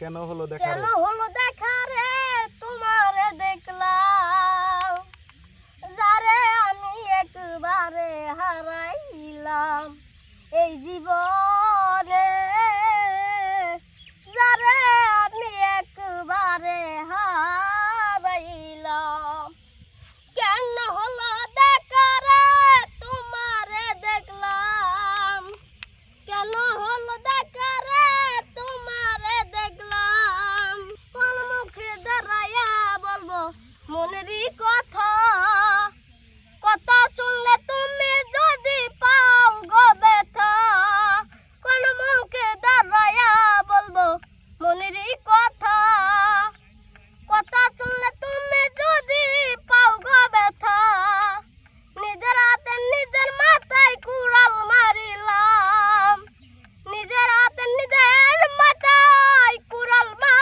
কেন হলো দেখা কেন হলো দেখা রে তোমারে দেখলাম, যারে আমি একবারে হারাইলাম। এই জীবন